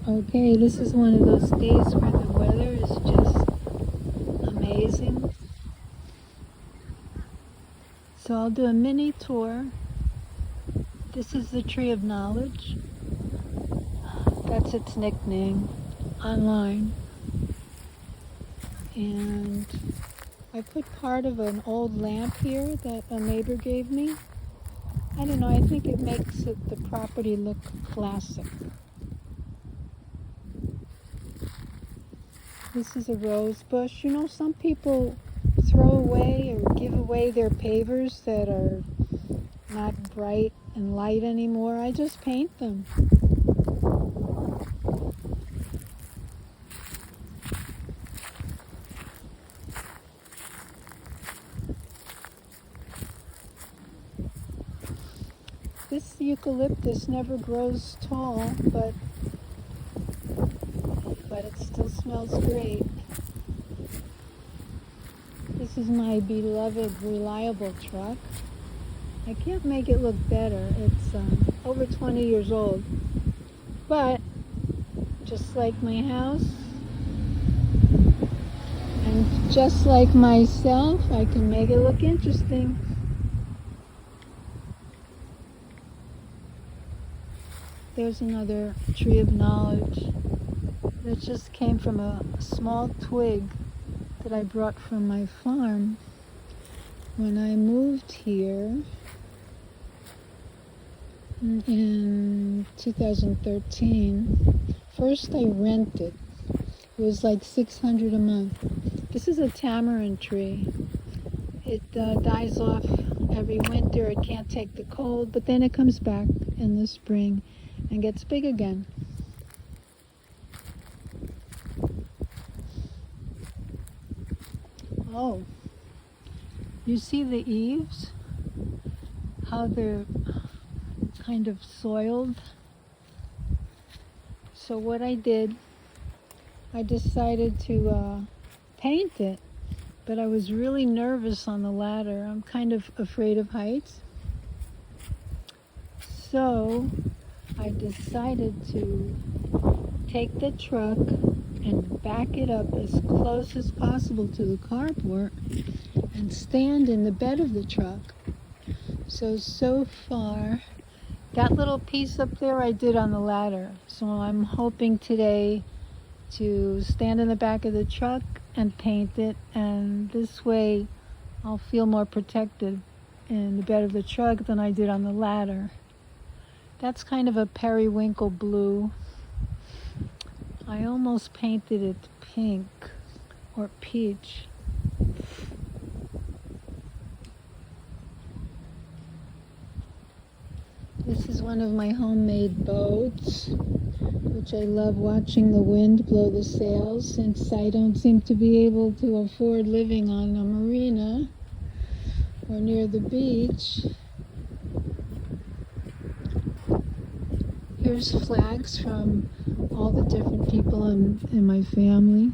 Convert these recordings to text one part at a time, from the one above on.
Okay, this is one of those days where the weather is just amazing. So I'll do a mini tour. This is the Tree of Knowledge. That's its nickname online. And I put part of an old lamp here that a neighbor gave me. I don't know, I think it makes the property look classic. This is a rose bush. You know, some people throw away or give away their pavers that are not bright and light anymore. I just paint them. This eucalyptus never grows tall, but it still smells great. This is my beloved reliable truck. I can't make it look better. It's over 20 years old. But just like my house, and just like myself, I can make it look interesting. There's another tree of knowledge that just came from a small twig that I brought from my farm when I moved here in 2013. First I rented. It was like $600 a month. This is a tamarind tree. It dies off every winter. It can't take the cold, but then it comes back in the spring and gets big again. Oh, you see the eaves? How they're kind of soiled. So what I did, I decided to paint it, but I was really nervous on the ladder. I'm kind of afraid of heights. So I decided to take the truck and back it up as close as possible to the carport and stand in the bed of the truck. So far, that little piece up there I did on the ladder. So I'm hoping today to stand in the back of the truck and paint it, and this way I'll feel more protected in the bed of the truck than I did on the ladder. That's kind of a periwinkle blue. I almost painted it pink or peach. This is one of my homemade boats, which I love watching the wind blow the sails since I don't seem to be able to afford living on a marina or near the beach. Here's flags from all the different people in my family.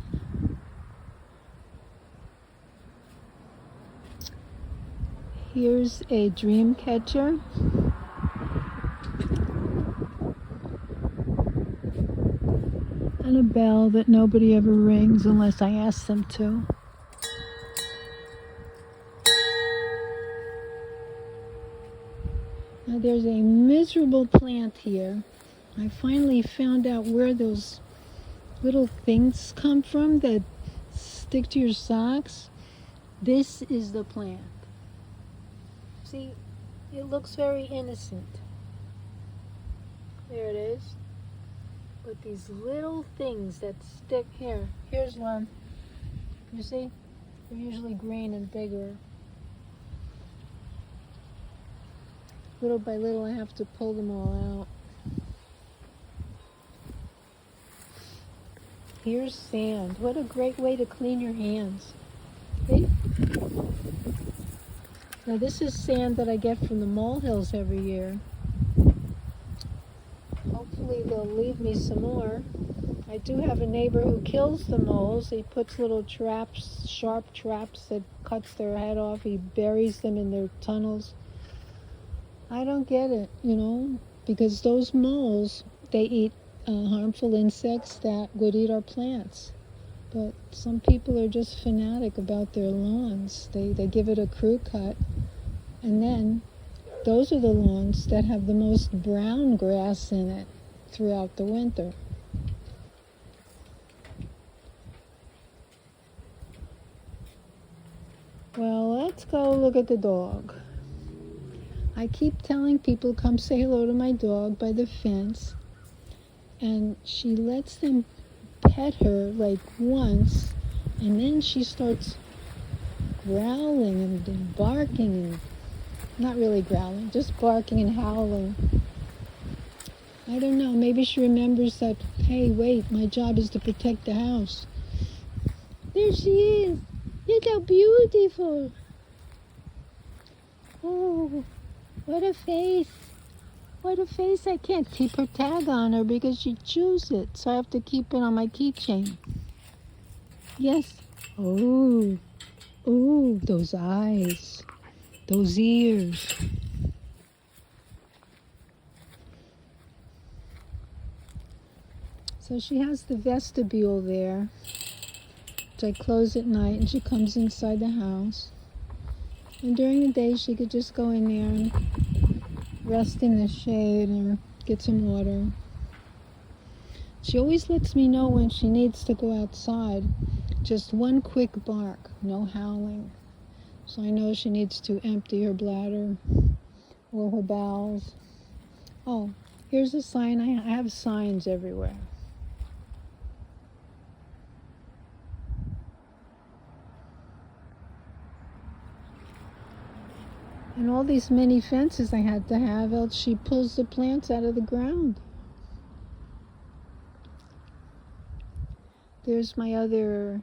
Here's a dream catcher. And a bell that nobody ever rings unless I ask them to. Now there's a miserable plant here. I finally found out where those little things come from that stick to your socks. This is the plant. See, it looks very innocent. There it is. But these little things that stick here. Here's one. You see? They're usually green and bigger. Little by little I have to pull them all out. Here's sand. What a great way to clean your hands. See? Now this is sand that I get from the molehills every year. Hopefully they'll leave me some more. I do have a neighbor who kills the moles. He puts little traps, sharp traps that cuts their head off. He buries them in their tunnels. I don't get it, because those moles, they eat harmful insects that would eat our plants. But some people are just fanatic about their lawns. They give it a crew cut, and then those are the lawns that have the most brown grass in it throughout the winter. Well, let's go look at the dog. I keep telling people, come say hello to my dog by the fence, and she lets them pet her like once, and then she starts growling and barking, and not really growling, just barking and howling. I don't know, maybe she remembers that, hey, wait, my job is to protect the house. There she is. Look how beautiful. Oh, what a face. What a face. I can't keep her tag on her because she chews it, so I have to keep it on my keychain. Yes. Oh, those eyes, those ears. So she has the vestibule there, which I close at night, and she comes inside the house. And during the day, she could just go in there and rest in the shade or get some water. She always lets me know when she needs to go outside. Just one quick bark, no howling. So I know she needs to empty her bladder or her bowels. Oh, here's a sign. I have signs everywhere. And all these many fences I had to have, else she pulls the plants out of the ground. There's my other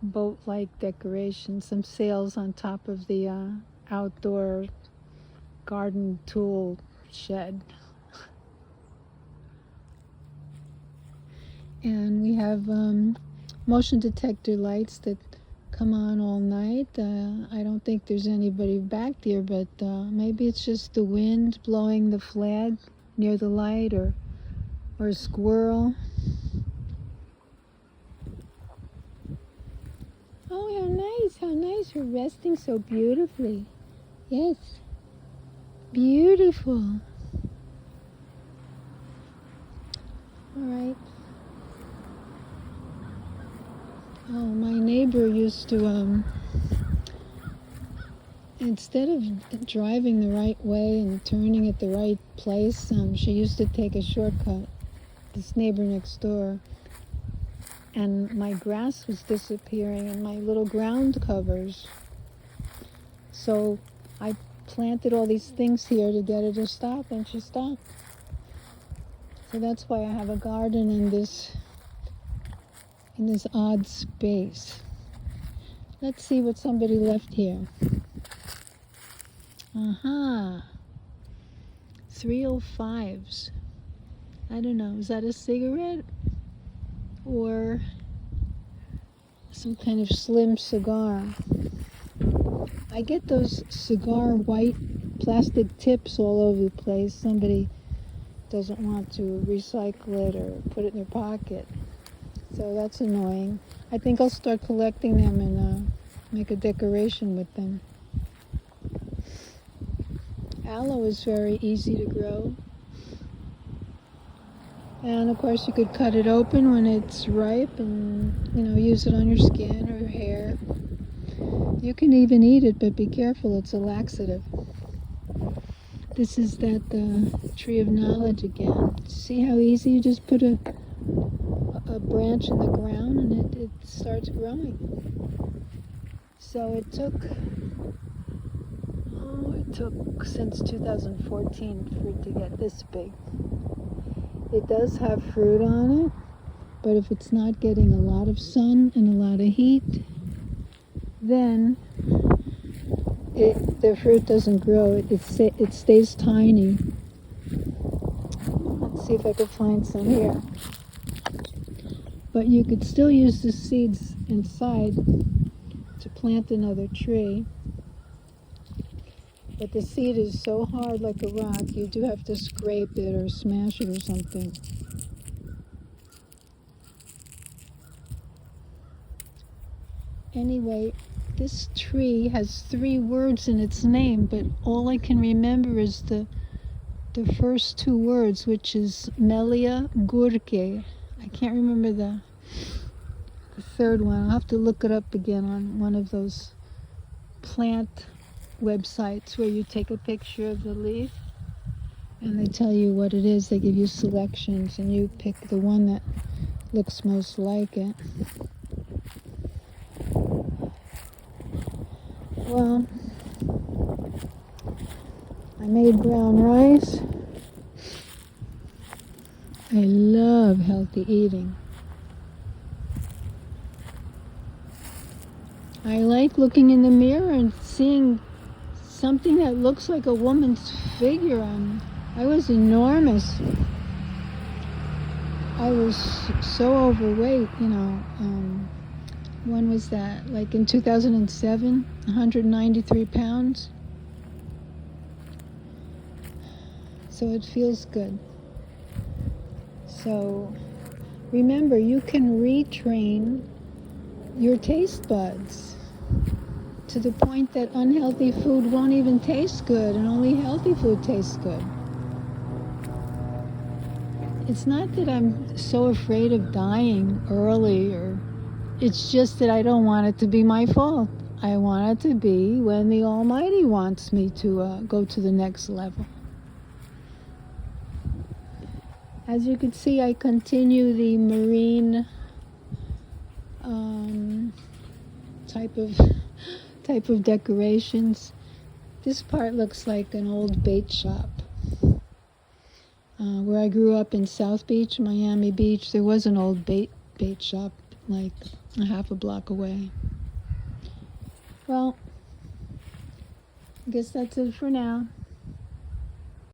boat-like decoration, some sails on top of the outdoor garden tool shed. And we have motion detector lights that come on all night. I don't think there's anybody back there, but maybe it's just the wind blowing the flag near the light, or a squirrel. Oh, how nice, you're resting so beautifully. Yes, beautiful. All right. Oh, my neighbor used to, instead of driving the right way and turning at the right place, she used to take a shortcut, this neighbor next door. And my grass was disappearing and my little ground covers. So I planted all these things here to get her to stop, and she stopped. So that's why I have a garden in this odd space. Let's see what somebody left here. 305s. I don't know, is that a cigarette? Or some kind of slim cigar. I get those cigar white plastic tips all over the place. Somebody doesn't want to recycle it or put it in their pocket. So that's annoying. I think I'll start collecting them and make a decoration with them. Aloe is very easy to grow. And of course you could cut it open when it's ripe and, use it on your skin or your hair. You can even eat it, but be careful, it's a laxative. This is that tree of knowledge again. See how easy you just put a branch in the ground and it starts growing. So it took since 2014 for it to get this big. It does have fruit on it, but if it's not getting a lot of sun and a lot of heat, then the fruit doesn't grow. It stays tiny. Let's see if I can find some here. But you could still use the seeds inside to plant another tree. But the seed is so hard like a rock, you do have to scrape it or smash it or something. Anyway, this tree has 3 words in its name, but all I can remember is the first 2 words, which is Melia Gurke. I can't remember the third one. I'll have to look it up again on one of those plant websites where you take a picture of the leaf and they tell you what it is. They give you selections and you pick the one that looks most like it. Well, I made brown rice. I love healthy eating. I like looking in the mirror and seeing something that looks like a woman's figure on me. I was enormous. I was so overweight, when was that? Like in 2007, 193 pounds. So it feels good. So remember, you can retrain your taste buds to the point that unhealthy food won't even taste good and only healthy food tastes good. It's not that I'm so afraid of dying early, or it's just that I don't want it to be my fault. I want it to be when the Almighty wants me to go to the next level. As you can see, I continue the marine type of decorations. This part looks like an old bait shop. Where I grew up in South Beach, Miami Beach, there was an old bait shop like a half a block away. Well, I guess that's it for now.